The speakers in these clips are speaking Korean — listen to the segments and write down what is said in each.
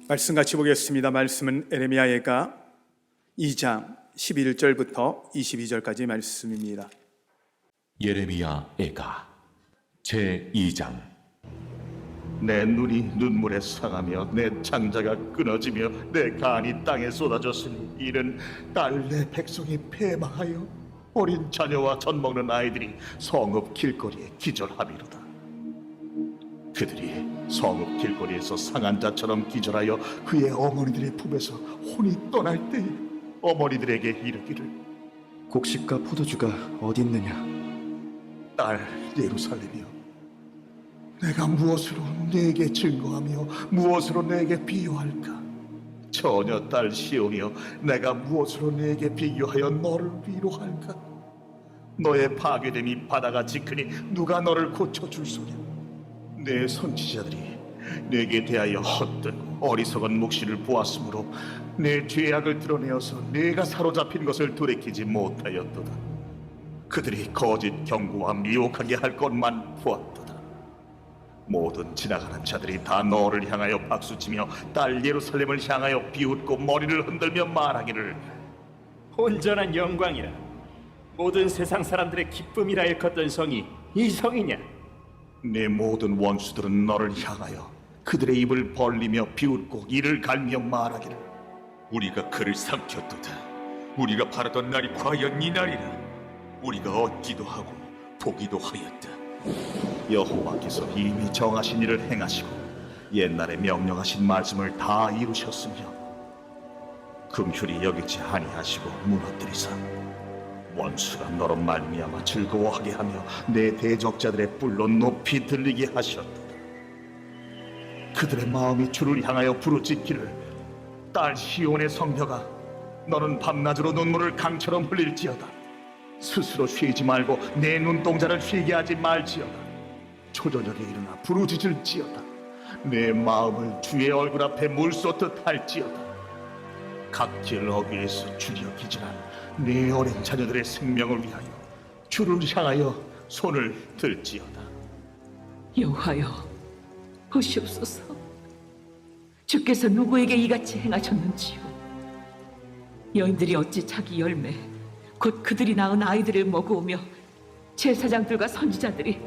말씀 같이 보겠습니다. 말씀은 에레미야 예가 2장 11절부터 22절까지 말씀입니다. 예레미야 애가 제2장. 내 눈이 눈물에 상하며 내 창자가 끊어지며 내 간이 땅에 쏟아졌으니 이는 딸 내 백성이 패망하여 어린 자녀와 젖 먹는 아이들이 성읍 길거리에 기절함이로다. 그들이 성읍 길거리에서 상한 자처럼 기절하여 그의 어머니들의 품에서 혼이 떠날 때에 어머니들에게 이르기를, 곡식과 포도주가 어디 있느냐? 딸 예루살렘이여, 내가 무엇으로 네게 증거하며 무엇으로 네게 비유할까? 처녀 딸 시온이여, 내가 무엇으로 네게 비교하여 너를 위로할까? 너의 파괴됨이 바다같이 크니 누가 너를 고쳐줄 소냐? 내 선지자들이 내게 대하여 헛된 어리석은 묵시를 보았으므로 내 죄악을 드러내어서 내가 사로잡힌 것을 돌이키지 못하였도다. 그들이 거짓 경고와 미혹하게 할 것만 보았도다. 모든 지나가는 자들이 다 너를 향하여 박수치며 딸 예루살렘을 향하여 비웃고 머리를 흔들며 말하기를, 온전한 영광이라 모든 세상 사람들의 기쁨이라 일컫던 성이 이 성이냐? 내 모든 원수들은 너를 향하여 그들의 입을 벌리며 비웃고 이를 갈며 말하기를, 우리가 그를 삼켰도다. 우리가 바라던 날이 과연 이 날이라. 우리가 얻기도 하고 보기도 하였다. 여호와께서 이미 정하신 일을 행하시고 옛날에 명령하신 말씀을 다 이루셨으며 긍휼히 여기지 아니하시고 무너뜨리사 원수가 너로 말미암아 즐거워하게 하며 내 대적자들의 뿔로 높이 들리게 하셨도다. 그들의 마음이 주를 향하여 부르짖기를, 딸 시온의 성녀가 너는 밤낮으로 눈물을 강처럼 흘릴지어다. 스스로 쉬지 말고 내 눈동자를 쉬게 하지 말지어다. 초저녁에 일어나 부르짖을지어다. 내 마음을 주의 얼굴 앞에 물쏟듯 할지어다. 각질 어귀에서 주려 기절한 내 어린 자녀들의 생명을 위하여 주를 향하여 손을 들지어다. 여호와여, 보시옵소서. 주께서 누구에게 이같이 행하셨는지요? 여인들이 어찌 자기 열매 곧 그들이 낳은 아이들을 먹어오며 제사장들과 선지자들이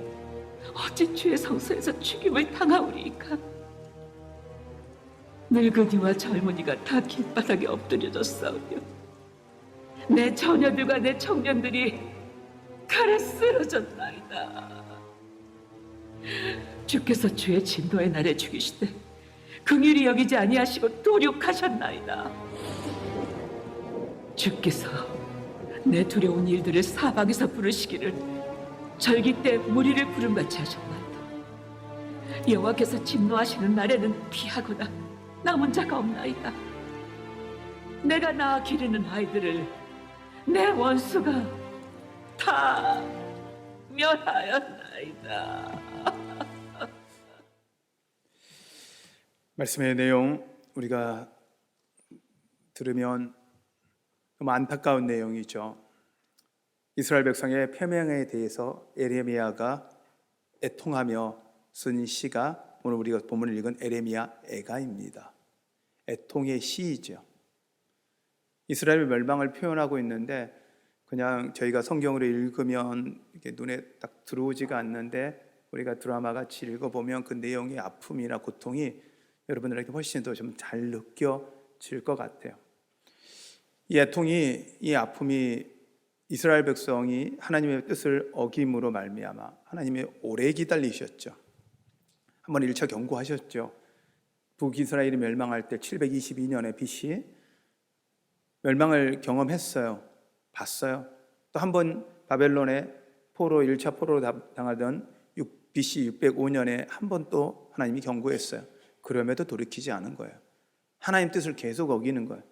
어찌 주의 성소에서 죽임을 당하오리이까? 늙은이와 젊은이가 다 길바닥에 엎드려졌사오며 내 처녀들과 내 청년들이 칼에 쓰러졌나이다. 주께서 주의 진노의 날에 죽이시되 긍휼히 여기지 아니하시고 도륙하셨나이다. 주께서 내 두려운 일들을 사방에서 부르시기를 절기 때 무리를 구름같이 하셨나이다. 여호와께서 진노하시는 날에는 피하거나 남은 자가 없나이다. 내가 낳아 기르는 아이들을 내 원수가 다 멸하였나이다. 말씀의 내용 우리가 들으면 너무 안타까운 내용이죠. 이스라엘 백성의 패망에 대해서 에레미야가 애통하며 쓴 시가 오늘 우리가 본문을 읽은 에레미야 애가입니다. 애통의 시이죠. 이스라엘 멸망을 표현하고 있는데 그냥 저희가 성경으로 읽으면 이렇게 눈에 딱 들어오지가 않는데 우리가 드라마 같이 읽어보면 그 내용의 아픔이나 고통이 여러분들에게 훨씬 더 좀 잘 느껴질 것 같아요. 이 애통이, 이 아픔이 이스라엘 백성이 하나님의 뜻을 어김으로 말미암아 하나님이 오래 기다리셨죠. 한번 1차 경고하셨죠. 북이스라엘이 멸망할 때 722년에 BC 멸망을 경험했어요. 봤어요. 또 한 번 바벨론의 포로 1차 포로로 당하던 BC 605년에 한 번 또 하나님이 경고했어요. 그럼에도 돌이키지 않은 거예요. 하나님 뜻을 계속 어기는 거예요.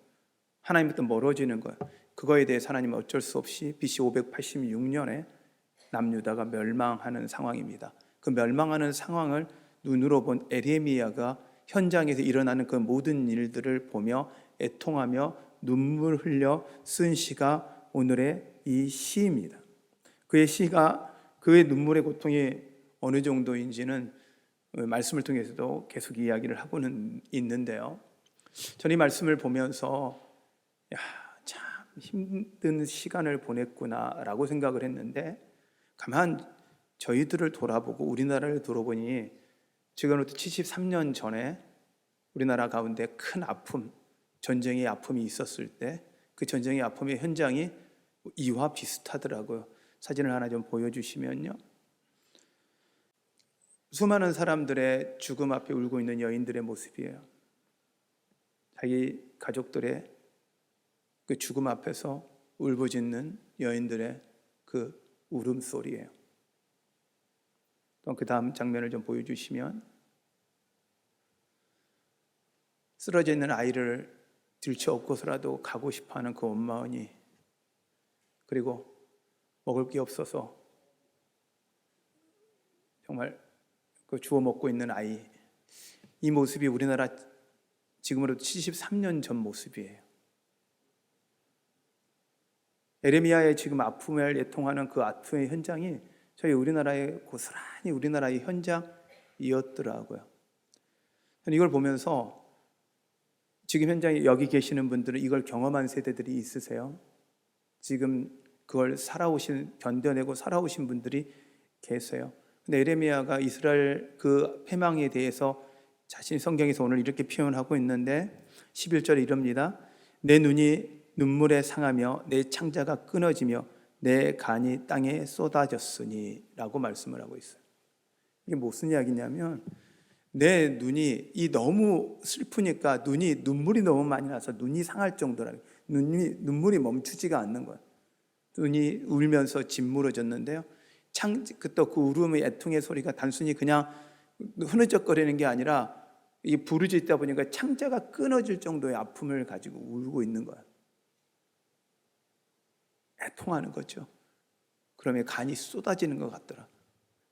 하나님부터 멀어지는 거예요. 그거에 대해서 하나님은 어쩔 수 없이 BC 586년에 남유다가 멸망하는 상황입니다. 그 멸망하는 상황을 눈으로 본 에레미야가 현장에서 일어나는 그 모든 일들을 보며 애통하며 눈물 흘려 쓴 시가 오늘의 이 시입니다. 그의 시가 그의 눈물의 고통이 어느 정도인지는 말씀을 통해서도 계속 이야기를 하고는 있는데요. 저는 이 말씀을 보면서 참 힘든 시간을 보냈구나라고 생각을 했는데, 가만 저희들을 돌아보고 우리나라를 돌아보니 지금부터 73년 전에 우리나라 가운데 큰 아픔, 전쟁의 아픔이 있었을 때 그 전쟁의 아픔의 현장이 이와 비슷하더라고요. 사진을 하나 좀 보여주시면요. 수많은 사람들의 죽음 앞에 울고 있는 여인들의 모습이에요. 자기 가족들의 그 죽음 앞에서 울부짖는 여인들의 그 울음소리예요. 또 그 다음 장면을 좀 보여주시면, 쓰러져 있는 아이를 들쳐업고서라도 가고 싶어하는 그 엄마언니, 그리고 먹을 게 없어서 정말 그 주워 먹고 있는 아이, 이 모습이 우리나라 지금으로부터 73년 전 모습이에요. 에레미야의 지금 아픔을 애통하는 그 아픔의 현장이 저희 우리나라의 고스란히 우리나라의 현장이었더라고요. 이걸 보면서 지금 현장에 여기 계시는 분들은 이걸 경험한 세대들이 있으세요? 지금 그걸 견뎌내고 살아오신 분들이 계세요. 근데 에레미야가 이스라엘 그 패망에 대해서 자신이 성경에서 오늘 이렇게 표현하고 있는데 11절에 이럽니다. 내 눈이 눈물에 상하며 내 창자가 끊어지며 내 간이 땅에 쏟아졌으니 라고 말씀을 하고 있어요. 이게 무슨 이야기냐면, 내 눈이 너무 슬프니까 눈물이 너무 많이 나서 눈이 상할 정도라, 눈물이 멈추지가 않는 거예요. 눈이 울면서 짓무러졌는데요. 또 그 울음의 애통의 소리가 단순히 그냥 흐느적거리는 게 아니라 이 부르짖다 보니까 창자가 끊어질 정도의 아픔을 가지고 울고 있는 거예요. 애통하는 거죠. 그러면 간이 쏟아지는 것 같더라.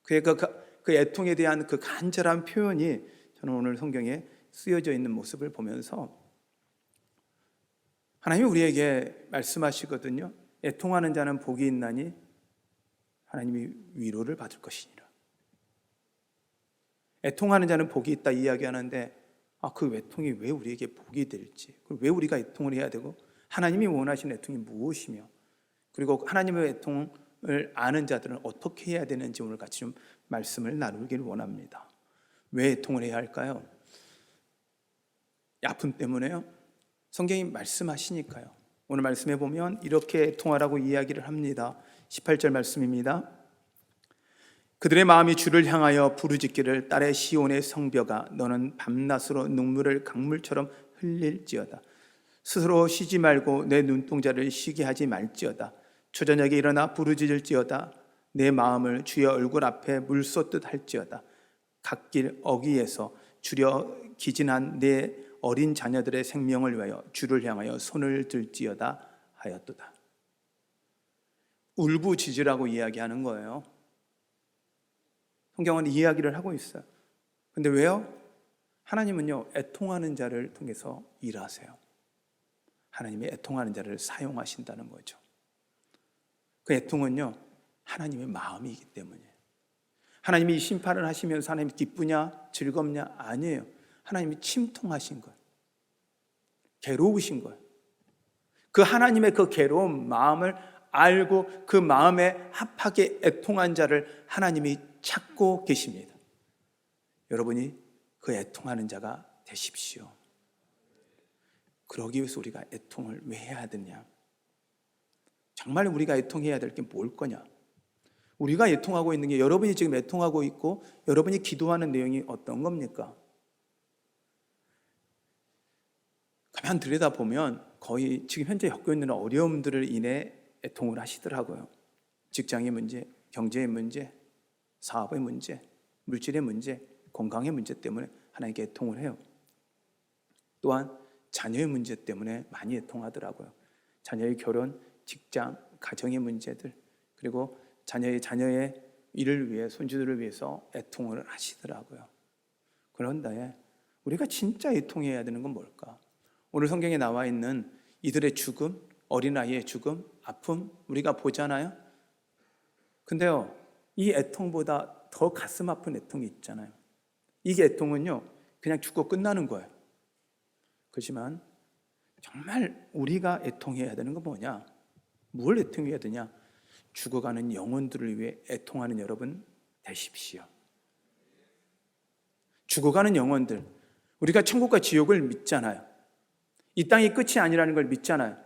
그 애통에 대한 그 간절한 표현이 저는 오늘 성경에 쓰여져 있는 모습을 보면서 하나님이 우리에게 말씀하시거든요. 애통하는 자는 복이 있나니 하나님이 위로를 받을 것이니라. 애통하는 자는 복이 있다 이야기하는데, 그 애통이 왜 우리에게 복이 될지, 왜 우리가 애통을 해야 되고, 하나님이 원하시는 애통이 무엇이며, 그리고 하나님의 애통을 아는 자들은 어떻게 해야 되는지 오늘 같이 좀 말씀을 나누기를 원합니다. 왜 애통을 해야 할까요? 아픔 때문에요? 성경이 말씀하시니까요. 오늘 말씀해 보면 이렇게 애통하라고 이야기를 합니다. 18절 말씀입니다. 그들의 마음이 주를 향하여 부르짖기를, 딸의 시온의 성벽아 너는 밤낮으로 눈물을 강물처럼 흘릴지어다. 스스로 쉬지 말고 내 눈동자를 쉬게 하지 말지어다. 초저녁에 일어나 부르짖을지어다. 내 마음을 주의 얼굴 앞에 물 쏟듯 할지어다. 갓길 어귀에서 주려 기진한 내 어린 자녀들의 생명을 위하여 주를 향하여 손을 들지어다 하였도다. 울부짖으라고 이야기하는 거예요. 성경은 이야기를 하고 있어요. 근데 왜요? 하나님은요, 애통하는 자를 통해서 일하세요. 하나님이 애통하는 자를 사용하신다는 거죠. 그 애통은요, 하나님의 마음이기 때문이에요. 하나님이 이 심판을 하시면서 하나님이 기쁘냐 즐겁냐 아니에요. 하나님이 침통하신 거예요. 괴로우신 거예요. 그 하나님의 그 괴로운 마음을 알고 그 마음에 합하게 애통한 자를 하나님이 찾고 계십니다. 여러분이 그 애통하는 자가 되십시오. 그러기 위해서 우리가 애통을 왜 해야 되냐? 정말 우리가 애통해야 될 게 뭘 거냐? 우리가 애통하고 있는 게, 여러분이 지금 애통하고 있고 여러분이 기도하는 내용이 어떤 겁니까? 가만 들여다보면 거의 지금 현재 겪고 있는 어려움들을 인해 애통을 하시더라고요. 직장의 문제, 경제의 문제, 사업의 문제, 물질의 문제, 건강의 문제 때문에 하나님께 애통을 해요. 또한 자녀의 문제 때문에 많이 애통하더라고요. 자녀의 결혼, 직장, 가정의 문제들, 그리고 자녀의 일을 위해, 손주들을 위해서 애통을 하시더라고요. 그런데 우리가 진짜 애통해야 되는 건 뭘까? 오늘 성경에 나와 있는 이들의 죽음, 어린아이의 죽음, 아픔 우리가 보잖아요. 근데요, 이 애통보다 더 가슴 아픈 애통이 있잖아요. 이 애통은요, 그냥 죽고 끝나는 거예요. 그렇지만 정말 우리가 애통해야 되는 건 뭐냐? 뭘 애통해야 되냐? 죽어가는 영혼들을 위해 애통하는 여러분 되십시오. 죽어가는 영혼들, 우리가 천국과 지옥을 믿잖아요. 이 땅이 끝이 아니라는 걸 믿잖아요.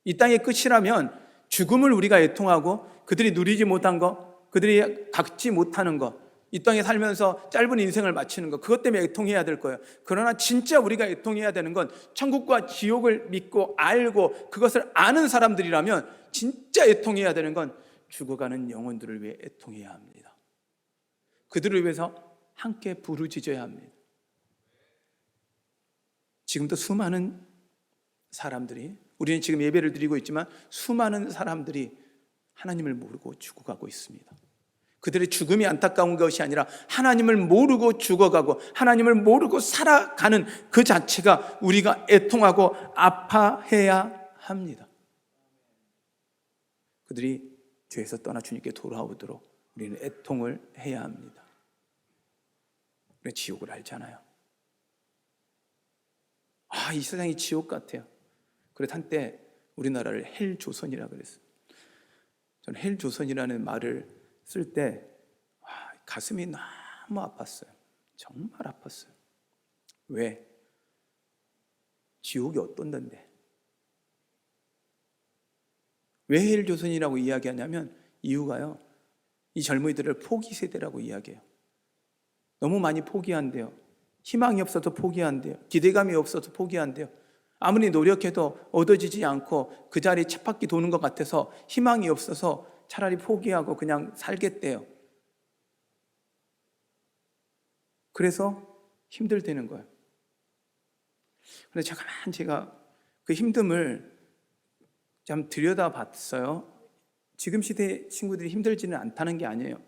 이 땅의 끝이라면 죽음을 우리가 애통하고 그들이 누리지 못한 것, 그들이 갖지 못하는 것, 이 땅에 살면서 짧은 인생을 마치는 것, 그것 때문에 애통해야 될 거예요. 그러나 진짜 우리가 애통해야 되는 건 천국과 지옥을 믿고 알고 그것을 아는 사람들이라면 진짜 애통해야 되는 건 죽어가는 영혼들을 위해 애통해야 합니다. 그들을 위해서 함께 부르짖어야 합니다. 지금도 수많은 사람들이, 우리는 지금 예배를 드리고 있지만 수많은 사람들이 하나님을 모르고 죽어가고 있습니다. 그들의 죽음이 안타까운 것이 아니라 하나님을 모르고 죽어가고 하나님을 모르고 살아가는 그 자체가 우리가 애통하고 아파해야 합니다. 그들이 죄에서 떠나 주님께 돌아오도록 우리는 애통을 해야 합니다. 우리는 지옥을 알잖아요. 이 세상이 지옥 같아요. 그래서 한때 우리나라를 헬조선이라고 그랬어요. 저는 헬조선이라는 말을 쓸 때 가슴이 너무 아팠어요. 정말 아팠어요. 왜? 지옥이 어떤 데인데? 왜 헬조선이라고 이야기하냐면 이유가요, 이 젊은이들을 포기 세대라고 이야기해요. 너무 많이 포기한대요. 희망이 없어서 포기한대요. 기대감이 없어서 포기한대요. 아무리 노력해도 얻어지지 않고 그 자리에 쳇바퀴 도는 것 같아서 희망이 없어서 차라리 포기하고 그냥 살겠대요. 그래서 힘들다는 거예요. 그래서 제가 그 힘듦을 좀 들여다봤어요. 지금 시대 친구들이 힘들지는 않다는 게 아니에요.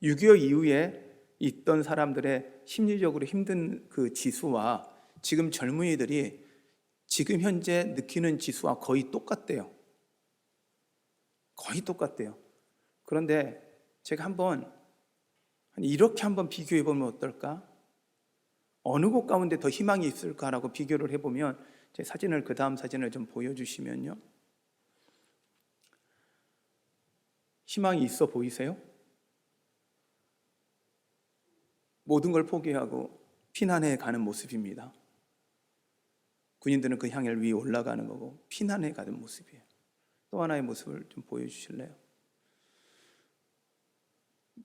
6.25 이후에 있던 사람들의 심리적으로 힘든 그 지수와 지금 젊은이들이 지금 현재 느끼는 지수와 거의 똑같대요. 거의 똑같대요. 그런데 제가 이렇게 한번 비교해 보면 어떨까? 어느 곳 가운데 더 희망이 있을까라고 비교를 해보면, 제 사진을, 그 다음 사진을 좀 보여주시면요, 희망이 있어 보이세요? 모든 걸 포기하고 피난해 가는 모습입니다. 군인들은 그 향을 위에 올라가는 거고 피난해 가는 모습이에요. 또 하나의 모습을 좀 보여주실래요?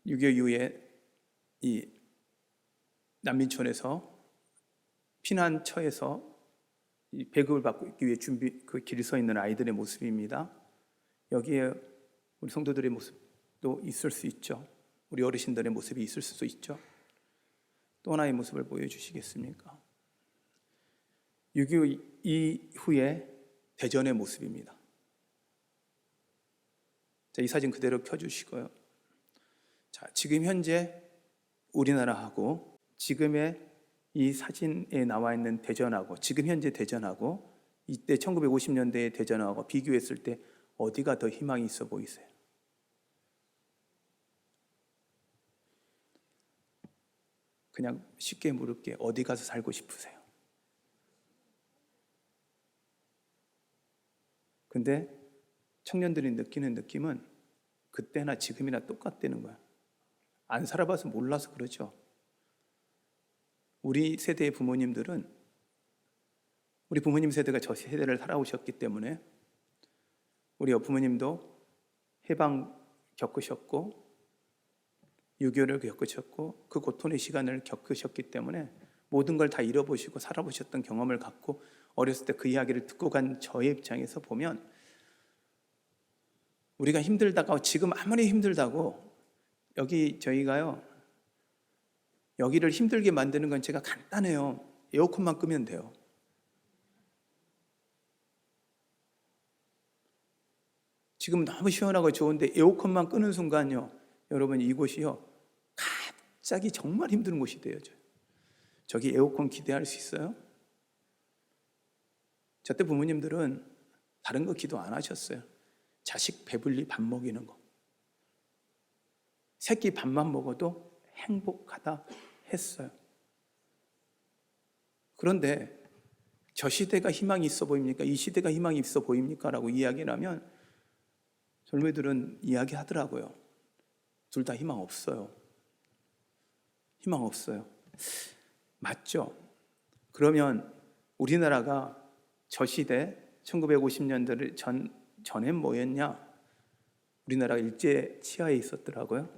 6.25 이후에 이 난민촌에서 피난처에서 이 배급을 받기 위해 그 길에 서 있는 아이들의 모습입니다. 여기에 우리 성도들의 모습도 있을 수 있죠. 우리 어르신들의 모습이 있을 수도 있죠. 또 하나의 모습을 보여주시겠습니까? 6.25 이후에 대전의 모습입니다. 자, 이 사진 그대로 켜주시고요. 자, 지금 현재 우리나라하고 지금의 이 사진에 나와 있는 대전하고 지금 현재 대전하고 이때 1950년대의 대전하고 비교했을 때 어디가 더 희망이 있어 보이세요? 그냥 쉽게 물을게, 어디 가서 살고 싶으세요? 근데 청년들이 느끼는 느낌은 그때나 지금이나 똑같다는 거야. 안 살아봐서 몰라서 그러죠. 우리 세대의 부모님들은, 우리 부모님 세대가 저 세대를 살아오셨기 때문에 우리 부모님도 해방 겪으셨고 6.25를 겪으셨고 그 고통의 시간을 겪으셨기 때문에 모든 걸 다 잃어보시고 살아보셨던 경험을 갖고 어렸을 때 그 이야기를 듣고 간 저의 입장에서 보면, 우리가 힘들다가 지금 아무리 힘들다고 여기 저희가요, 여기를 힘들게 만드는 건 제가 간단해요. 에어컨만 끄면 돼요. 지금 너무 시원하고 좋은데 에어컨만 끄는 순간요, 여러분 이곳이요 갑자기 정말 힘든 곳이 돼요. 저기 에어컨 기대할 수 있어요? 저 때 부모님들은 다른 거 기도 안 하셨어요. 자식 배불리 밥 먹이는 거, 새끼 밥만 먹어도 행복하다 했어요. 그런데 저 시대가 희망이 있어 보입니까? 이 시대가 희망이 있어 보입니까? 라고 이야기를 하면 젊은이들은 이야기하더라고요. 둘 다 희망 없어요. 희망 없어요. 맞죠? 그러면 우리나라가 저 시대 1950년대 전엔 뭐였냐? 우리나라가 일제 치하에 있었더라고요.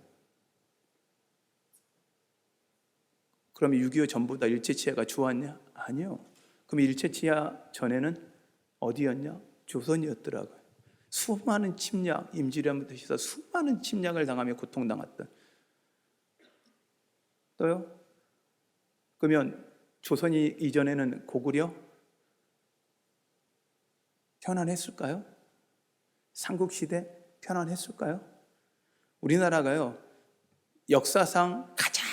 그러면 6.25 전부 다 일제 치하가 좋았냐? 아니요. 그럼 일제 치하 전에는 어디였냐? 조선이었더라고요. 수많은 침략, 임진왜란부터 시작해서 수많은 침략을 당하며 고통당했던. 또요? 그러면 조선이 이전에는 고구려 편안했을까요? 삼국시대 편안했을까요? 우리나라가요, 역사상 가장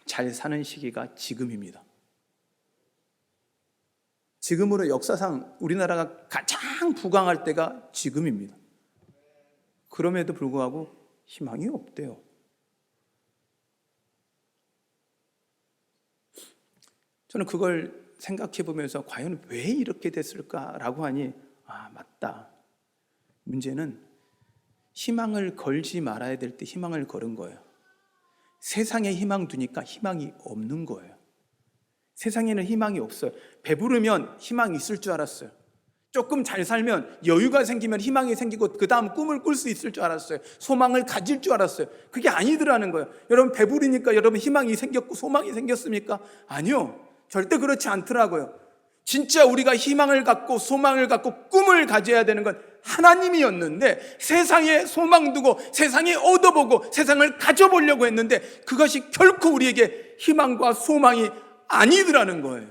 잘 사는 시기가 지금입니다. 지금으로 역사상 우리나라가 가장 부강할 때가 지금입니다. 그럼에도 불구하고 희망이 없대요. 저는 그걸 생각해 보면서 과연 왜 이렇게 됐을까라고 하니, 맞다. 문제는 희망을 걸지 말아야 될 때 희망을 걸은 거예요. 세상에 희망 두니까 희망이 없는 거예요. 세상에는 희망이 없어요. 배부르면 희망이 있을 줄 알았어요. 조금 잘 살면, 여유가 생기면 희망이 생기고 그 다음 꿈을 꿀 수 있을 줄 알았어요. 소망을 가질 줄 알았어요. 그게 아니더라는 거예요. 여러분, 배부르니까 여러분 희망이 생겼고 소망이 생겼습니까? 아니요, 절대 그렇지 않더라고요. 진짜 우리가 희망을 갖고 소망을 갖고 꿈을 가져야 되는 건 하나님이었는데, 세상에 소망 두고 세상에 얻어보고 세상을 가져보려고 했는데 그것이 결코 우리에게 희망과 소망이 아니더라는 거예요.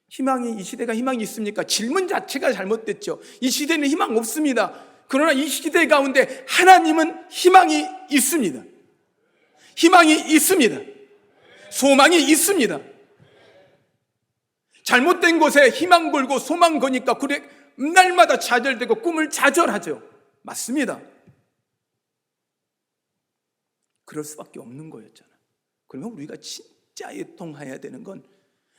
이 시대가 희망이 있습니까? 질문 자체가 잘못됐죠. 이 시대는 희망 없습니다. 그러나 이 시대 가운데 하나님은 희망이 있습니다. 희망이 있습니다. 소망이 있습니다. 잘못된 곳에 희망 걸고 소망 거니까 그래 날마다 좌절되고 꿈을 좌절하죠. 맞습니다. 그럴 수밖에 없는 거였잖아요. 그러면 우리가 진짜 애통해야 되는 건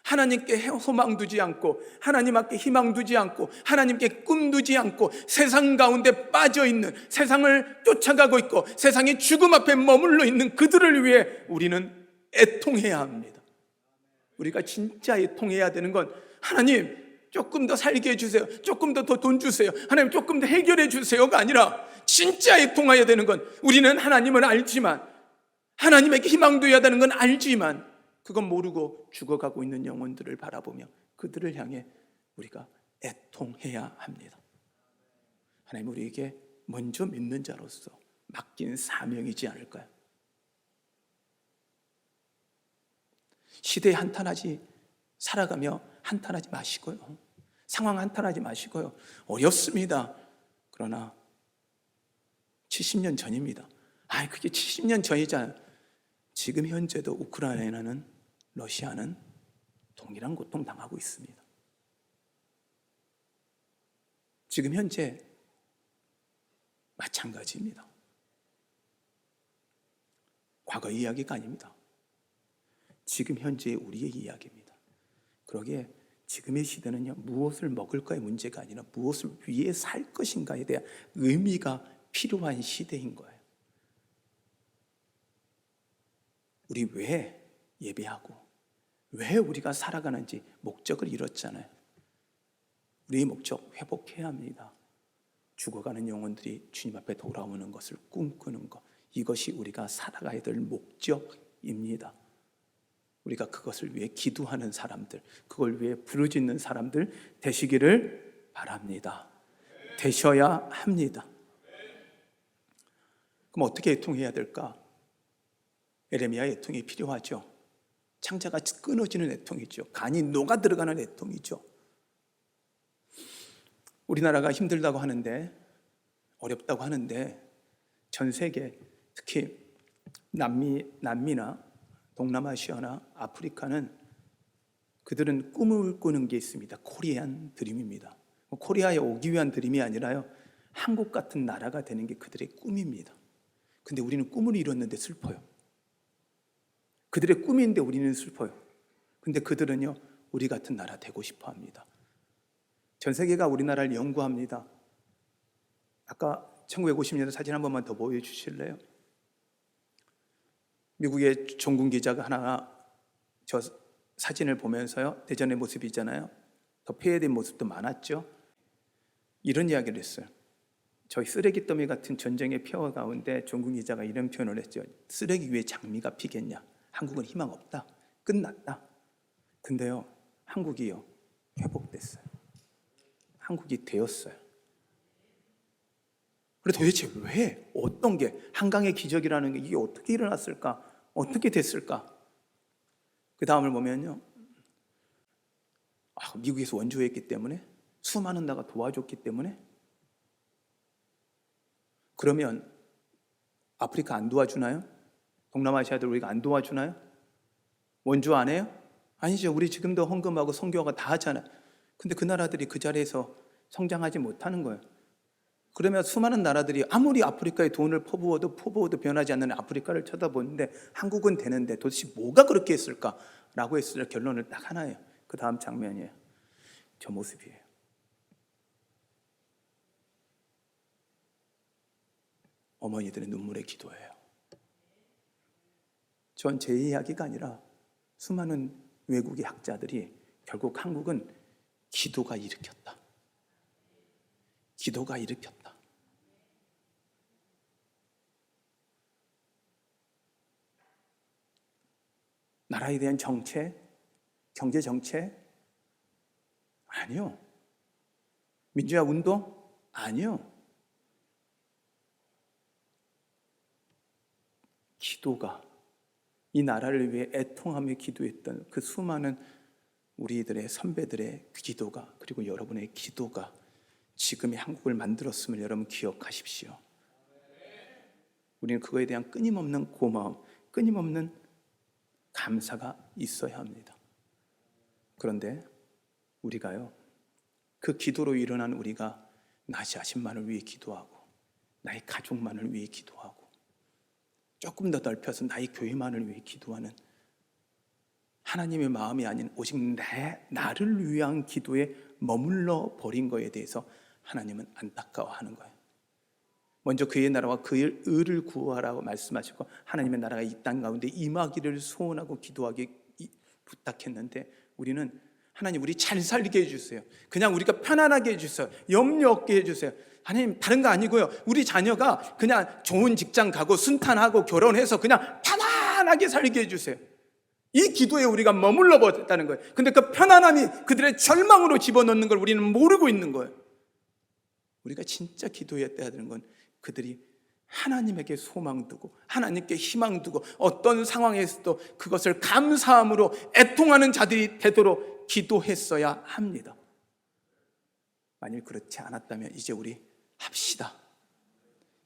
하나님께 소망 두지 않고 하나님 앞에 희망 두지 않고 하나님께 꿈 두지 않고 세상 가운데 빠져있는, 세상을 쫓아가고 있고 세상의 죽음 앞에 머물러 있는 그들을 위해 우리는 애통해야 합니다. 우리가 진짜 애통해야 되는 건, 하나님 조금 더 살게 해주세요, 조금 더 돈 주세요, 하나님 조금 더 해결해 주세요가 아니라, 진짜 애통해야 되는 건, 우리는 하나님을 알지만, 하나님에게 희망 둬야 되는 건 알지만 그건 모르고 죽어가고 있는 영혼들을 바라보며 그들을 향해 우리가 애통해야 합니다. 하나님 우리에게 먼저 믿는 자로서 맡긴 사명이지 않을까요? 시대에 한탄하지, 살아가며 한탄하지 마시고요, 상황 한탄하지 마시고요. 어렵습니다. 그러나 70년 전입니다. 그게 70년 전이잖아요. 지금 현재도 우크라이나는, 러시아는 동일한 고통 당하고 있습니다. 지금 현재 마찬가지입니다. 과거 이야기가 아닙니다. 지금 현재 우리의 이야기입니다. 그러기에 지금의 시대는요, 무엇을 먹을까의 문제가 아니라 무엇을 위해 살 것인가에 대한 의미가 필요한 시대인 거예요. 우리 왜 예배하고 왜 우리가 살아가는지 목적을 잃었잖아요. 우리의 목적 회복해야 합니다. 죽어가는 영혼들이 주님 앞에 돌아오는 것을 꿈꾸는 것, 이것이 우리가 살아가야 될 목적입니다. 우리가 그것을 위해 기도하는 사람들, 그걸 위해 부르짖는 사람들 되시기를 바랍니다. 되셔야 합니다. 그럼 어떻게 애통해야 될까? 에레미야의 애통이 필요하죠. 창자가 끊어지는 애통이죠. 간이 녹아 들어가는 애통이죠. 우리나라가 힘들다고 하는데, 어렵다고 하는데, 전 세계, 특히 남미나 동남아시아나 아프리카는 그들은 꿈을 꾸는 게 있습니다. 코리안 드림입니다. 코리아에 오기 위한 드림이 아니라요, 한국 같은 나라가 되는 게 그들의 꿈입니다. 근데 우리는 꿈을 이뤘는데 슬퍼요. 그들의 꿈인데 우리는 슬퍼요. 근데 그들은요, 우리 같은 나라 되고 싶어 합니다. 전 세계가 우리나라를 연구합니다. 아까 1950년대 사진 한 번만 더 보여주실래요? 미국의 종군 기자가 하나 저 사진을 보면서요, 대전의 모습이 있잖아요, 더 폐해된 모습도 많았죠. 이런 이야기를 했어요. 저희 쓰레기 더미 같은 전쟁의 폐허 가운데 종군 기자가 이런 표현을 했죠. 쓰레기 위에 장미가 피겠냐? 한국은 희망 없다. 끝났다. 근데요, 한국이요, 회복됐어요. 한국이 되었어요. 그래 도대체 왜? 어떤 게? 한강의 기적이라는 게 이게 어떻게 일어났을까? 어떻게 됐을까? 그 다음을 보면요, 미국에서 원조했기 때문에, 수많은 나라가 도와줬기 때문에. 그러면 아프리카 안 도와주나요? 동남아시아들 우리가 안 도와주나요? 원조 안 해요? 아니죠. 우리 지금도 헌금하고 선교가 다 하잖아요. 근데 그 나라들이 그 자리에서 성장하지 못하는 거예요. 그러면 수많은 나라들이 아무리 아프리카에 돈을 퍼부어도 변하지 않는 아프리카를 쳐다보는데 한국은 되는데 도대체 뭐가 그렇게 했을까라고 했을 때 결론을 딱 하나예요. 그 다음 장면이에요. 저 모습이에요. 어머니들의 눈물의 기도예요. 전 제 이야기가 아니라 수많은 외국의 학자들이 결국 한국은 기도가 일으켰다. 기도가 일으켰다. 나라에 대한 정책, 경제 정책? 아니요. 민주화 운동? 아니요. 기도가, 이 나라를 위해 애통하며 기도했던 그 수많은 우리들의 선배들의 기도가, 그리고 여러분의 기도가 지금의 한국을 만들었음을 여러분 기억하십시오. 우리는 그거에 대한 끊임없는 고마움, 끊임없는 감사가 있어야 합니다. 그런데 우리가요, 그 기도로 일어난 우리가 나 자신만을 위해 기도하고 나의 가족만을 위해 기도하고 조금 더 넓혀서 나의 교회만을 위해 기도하는 하나님의 마음이 아닌 오직 나를 위한 기도에 머물러 버린 거에 대해서 하나님은 안타까워하는 거예요. 먼저 그의 나라와 그의 의를 구하라고 말씀하시고 하나님의 나라가 이 땅 가운데 임하기를 소원하고 기도하기 부탁했는데 우리는 하나님 우리 잘 살게 해주세요. 그냥 우리가 편안하게 해주세요. 염려 없게 해주세요. 하나님 다른 거 아니고요. 우리 자녀가 그냥 좋은 직장 가고 순탄하고 결혼해서 그냥 편안하게 살게 해주세요. 이 기도에 우리가 머물러 버렸다는 거예요. 근데 그 편안함이 그들의 절망으로 집어넣는 걸 우리는 모르고 있는 거예요. 우리가 진짜 기도해야 되는 건 그들이 하나님에게 소망 두고 하나님께 희망 두고 어떤 상황에서도 그것을 감사함으로 애통하는 자들이 되도록 기도했어야 합니다. 만일 그렇지 않았다면 이제 우리 합시다.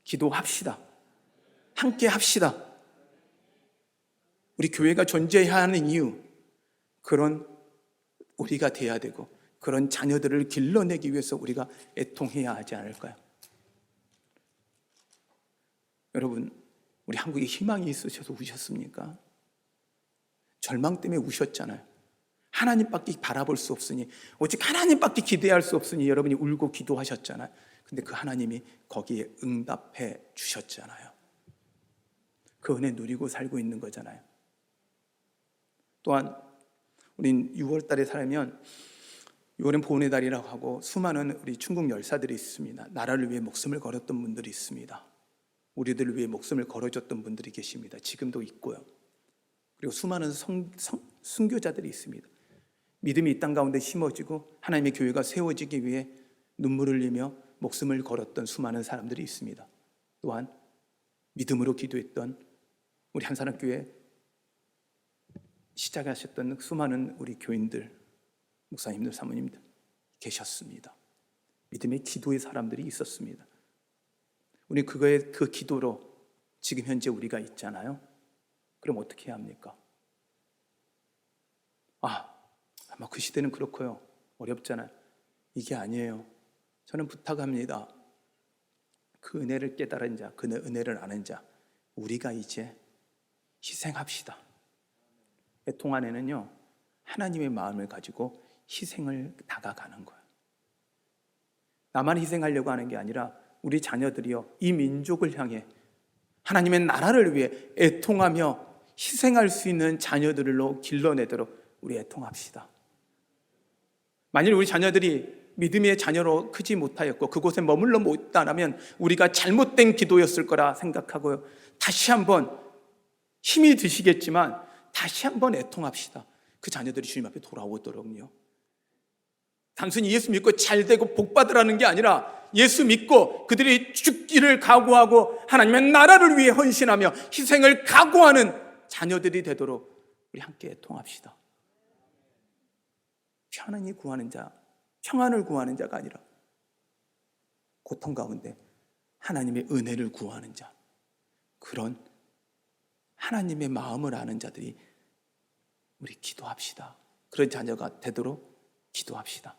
기도합시다. 함께 합시다. 우리 교회가 존재해야 하는 이유, 그런 우리가 돼야 되고 그런 자녀들을 길러내기 위해서 우리가 애통해야 하지 않을까요? 여러분, 우리 한국에 희망이 있으셔서 우셨습니까? 절망 때문에 우셨잖아요. 하나님밖에 바라볼 수 없으니, 오직 하나님밖에 기대할 수 없으니 여러분이 울고 기도하셨잖아요. 근데 그 하나님이 거기에 응답해 주셨잖아요. 그 은혜 누리고 살고 있는 거잖아요. 또한 우린 6월 달에 살면 6월은 보훈의 달이라고 하고 수많은 우리 충국 열사들이 있습니다. 나라를 위해 목숨을 걸었던 분들이 있습니다. 우리들을 위해 목숨을 걸어줬던 분들이 계십니다. 지금도 있고요. 그리고 수많은 순교자들이 있습니다. 믿음이 이 땅 가운데 심어지고 하나님의 교회가 세워지기 위해 눈물을 흘리며 목숨을 걸었던 수많은 사람들이 있습니다. 또한 믿음으로 기도했던 우리 한산학교회 시작하셨던 수많은 우리 교인들, 목사님들, 사모님들 계셨습니다. 믿음의 기도의 사람들이 있었습니다. 우리 그 기도로 지금 현재 우리가 있잖아요. 그럼 어떻게 해야 합니까? 아마 그 시대는 그렇고요. 어렵잖아요. 이게 아니에요. 저는 부탁합니다. 그 은혜를 깨달은 자, 그 은혜를 아는 자, 우리가 이제 희생합시다. 애통 안에는요, 하나님의 마음을 가지고 희생을 다가가는 거예요. 나만 희생하려고 하는 게 아니라 우리 자녀들이요, 이 민족을 향해 하나님의 나라를 위해 애통하며 희생할 수 있는 자녀들로 길러내도록 우리 애통합시다. 만일 우리 자녀들이 믿음의 자녀로 크지 못하였고 그곳에 머물러 못하면 우리가 잘못된 기도였을 거라 생각하고요, 다시 한번 힘이 드시겠지만 다시 한번 애통합시다. 그 자녀들이 주님 앞에 돌아오도록요. 단순히 예수 믿고 잘 되고 복 받으라는 게 아니라 예수 믿고 그들이 죽기를 각오하고 하나님의 나라를 위해 헌신하며 희생을 각오하는 자녀들이 되도록 우리 함께 애통합시다. 편안히 구하는 자, 평안을 구하는 자가 아니라 고통 가운데 하나님의 은혜를 구하는 자, 그런 하나님의 마음을 아는 자들이 우리 기도합시다. 그런 자녀가 되도록 기도합시다.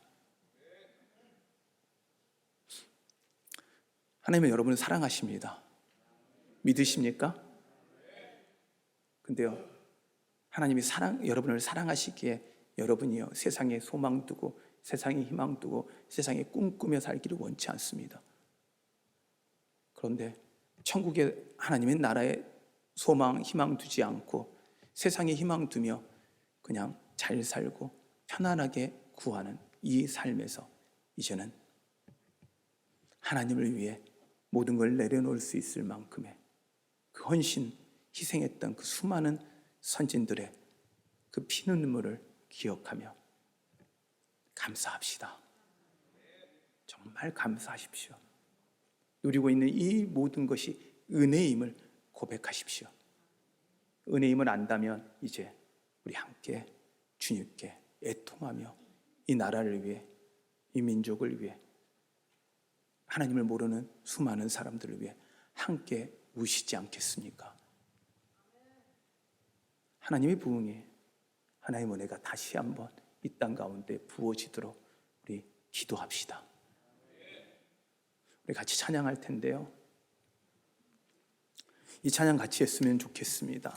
하나님은 여러분을 사랑하십니다. 믿으십니까? 근데요, 하나님이 여러분을 사랑하시기에 여러분이요, 세상에 소망 두고 세상에 희망 두고 세상에 꿈꾸며 살기를 원치 않습니다. 그런데 천국의 하나님의 나라에 소망, 희망 두지 않고 세상에 희망 두며 그냥 잘 살고 편안하게 구하는 이 삶에서 이제는 하나님을 위해 모든 걸 내려놓을 수 있을 만큼의 그 헌신, 희생했던 그 수많은 선진들의 그 피눈물을 기억하며 감사합시다. 정말 감사하십시오. 누리고 있는 이 모든 것이 은혜임을 고백하십시오. 은혜임을 안다면 이제 우리 함께 주님께 애통하며 이 나라를 위해, 이 민족을 위해, 하나님을 모르는 수많은 사람들을 위해 함께 우시지 않겠습니까? 하나님의 부흥이, 하나님의 은혜가 다시 한번 이 땅 가운데 부어지도록 우리 기도합시다. 우리 같이 찬양할 텐데요, 이 찬양 같이 했으면 좋겠습니다.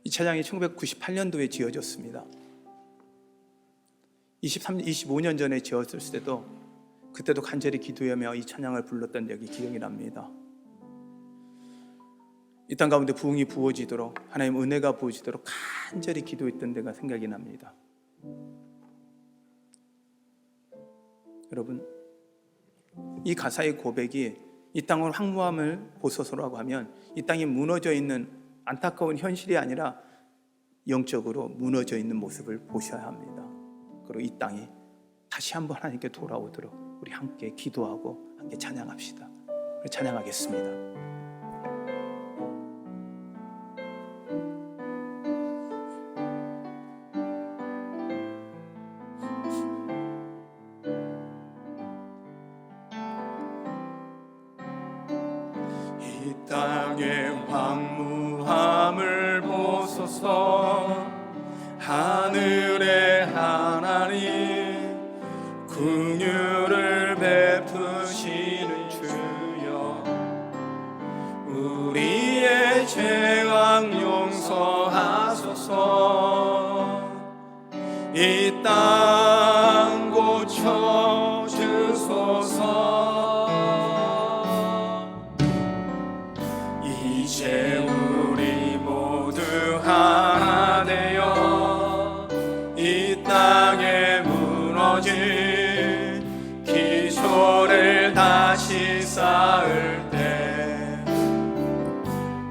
이 찬양이 1998년도에 지어졌습니다. 25년 전에 지었을 때도 그때도 간절히 기도하며 이 찬양을 불렀던 적이 기억이 납니다. 이 땅 가운데 부흥이 부어지도록, 하나님 은혜가 부어지도록 간절히 기도했던 데가 생각이 납니다. 여러분, 이 가사의 고백이 이 땅을 황무함을 보소서라고 하면 이 땅이 무너져 있는 안타까운 현실이 아니라 영적으로 무너져 있는 모습을 보셔야 합니다. 그리고 이 땅이 다시 한번 하나님께 돌아오도록 우리 함께 기도하고 함께 찬양합시다. 우리 찬양하겠습니다. 이 땅의 황무함을 보소서. 하늘의 하나님, 긍휼을 베푸시는 주여, 우리의 죄악 용서하소서. 이 땅 고쳐 주소서. 이제 우리 모두 하나 되어 이 땅에 무너진 기초를 다시 쌓을 때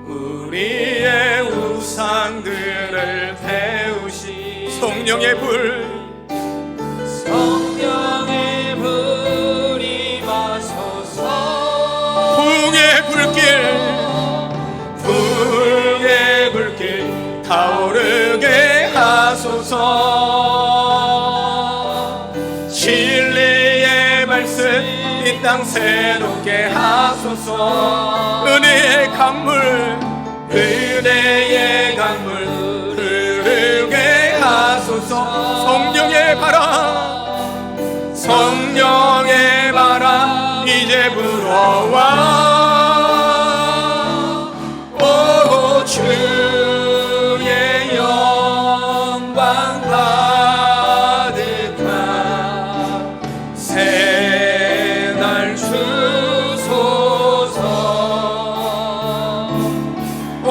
우리의 우상들을 태우시 성령의 불, 성령의 불이 마소서. 부흥의 불길, 부흥의 불길 타오르게 하소서. 진리의 말씀 이 땅 새롭게 하소서. 은혜의 강물, 은혜의 강물 흐르게 하소서. 성령의 바람, 성령의 바람 이제 불어 여호와 오 주의 영광 가득한 새날 주소서 오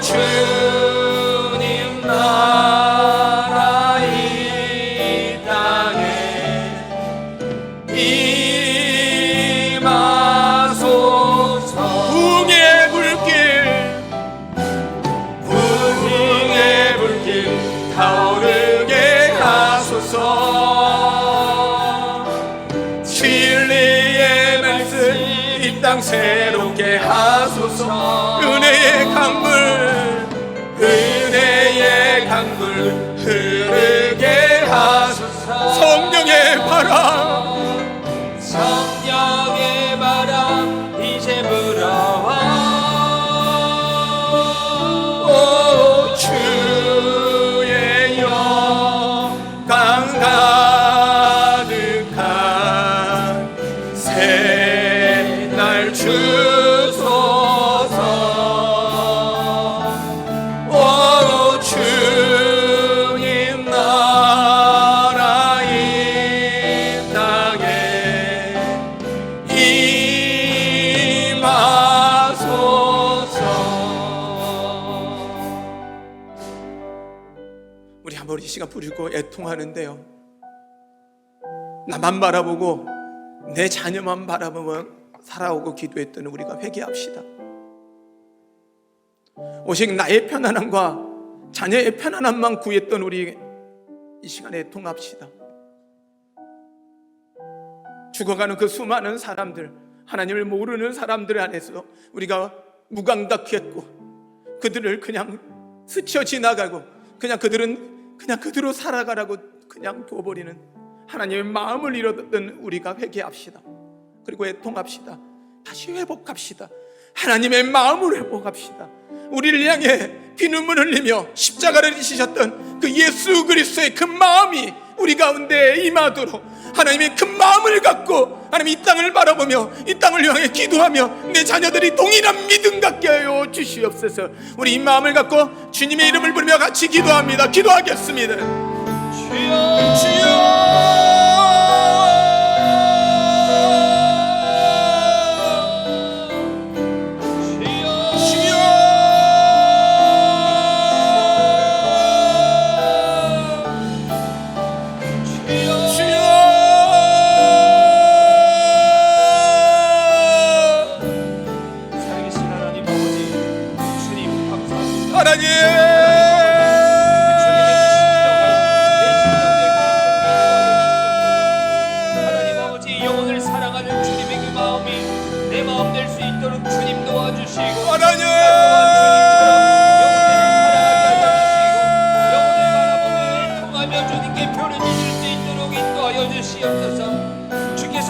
주님 나라 이 땅에 임하소서 붕의 불길 타오르게 하소서 진리의 말씀 이 땅 새롭게 하소서 은혜의 강물 흐르게 하소서 성령의 바람 이제 불어와 오 주의 영광 가득한 새날 주소서 오 주님 나라 이 땅에 우리 한번 이 시간 부르고 애통하는데요, 나만 바라보고 내 자녀만 바라보며 살아오고 기도했던 우리가 회개합시다. 오직 나의 편안함과 자녀의 편안함만 구했던 우리 이 시간에 애통합시다. 죽어가는 그 수많은 사람들, 하나님을 모르는 사람들 안에서 우리가 무감각했고 그들을 그냥 스쳐 지나가고 그냥 그들은 그냥 그대로 살아가라고 그냥 둬버리는 하나님의 마음을 잃었던 우리가 회개합시다. 그리고 애통합시다. 다시 회복합시다. 하나님의 마음을 회복합시다. 우리를 향해 피눈물 흘리며 십자가를 지셨던 그 예수 그리스도의 그 마음이 우리 가운데 임하도록 하나님의 큰 마음을 갖고 하나님 이 땅을 바라보며 이 땅을 향해 기도하며 내 자녀들이 동일한 믿음 갖게 하여 주시옵소서. 우리 이 마음을 갖고 주님의 이름을 부르며 같이 기도합니다. 기도하겠습니다. 주여 주여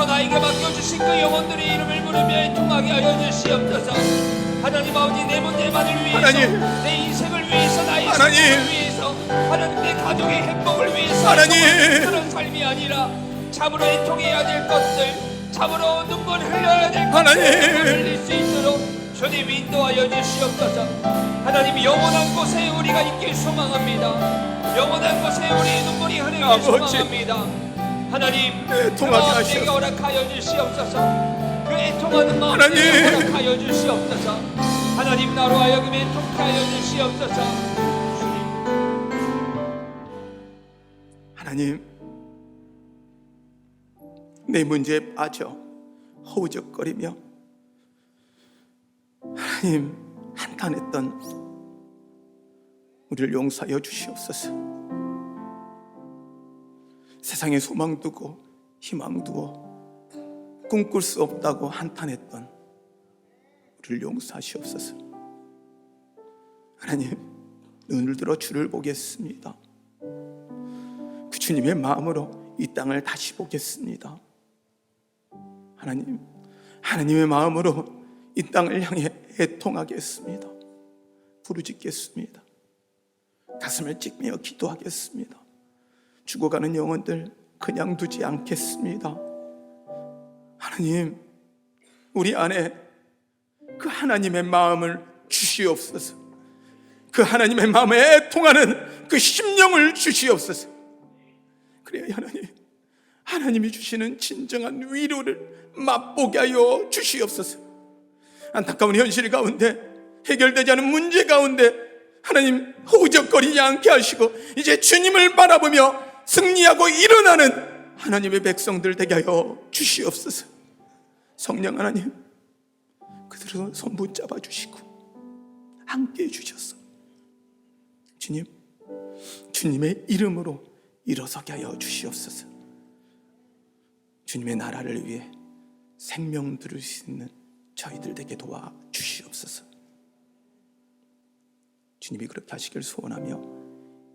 나에게 맡겨주신 그 영혼들의 이름을 부르며 애통하게 하여 주시옵소서. 하나님 아버지, 내 문제만을 위해서 하나님, 내 인생을 위해서 나의 하나님, 생명을 위해서 하나님 내 가족의 행복을 위해서 하나님, 그런 삶이 아니라 참으로 애통해야 될 것들, 참으로 눈물 흘려야 될 하나님, 것들 흘릴 수 있도록 주님 인도하여 주시옵소서. 하나님, 영원한 곳에 우리가 있길 소망합니다. 영원한 곳에 우리의 눈물이 흐르길 아버지, 소망합니다. 하나님, 애통하게 하시옵소서. 내게 허락하여 주시옵소서. 그 애통하는 마음 하나님, 내게 허락하여 주시옵소서. 하나님, 나로 하여금 애통케 하여 주시옵소서. 하나님, 내 문제에 빠져 허우적거리며 하나님 한탄했던 우리를 용서하여 주시옵소서. 세상에 소망 두고 희망 두고 꿈꿀 수 없다고 한탄했던 우리를 용서하시옵소서. 하나님, 눈을 들어 주를 보겠습니다. 그 주님의 마음으로 이 땅을 다시 보겠습니다. 하나님, 하나님의 마음으로 이 땅을 향해 애통하겠습니다. 부르짖겠습니다. 가슴을 찢며 기도하겠습니다. 죽어가는 영혼들 그냥 두지 않겠습니다. 하나님, 우리 안에 그 하나님의 마음을 주시옵소서. 그 하나님의 마음에 애통하는 그 심령을 주시옵소서. 그래야 하나님이 주시는 진정한 위로를 맛보게 하여 주시옵소서. 안타까운 현실 가운데, 해결되지 않은 문제 가운데 하나님 허우적거리지 않게 하시고 이제 주님을 바라보며 승리하고 일어나는 하나님의 백성들 되게 하여 주시옵소서. 성령 하나님, 그들을 손 붙잡아 주시고 함께 해주셔서 주님, 주님의 이름으로 일어서게 하여 주시옵소서. 주님의 나라를 위해 생명 들을 수 있는 저희들 되게 도와 주시옵소서. 주님이 그렇게 하시길 소원하며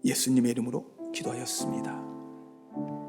예수님의 이름으로 기도하였습니다.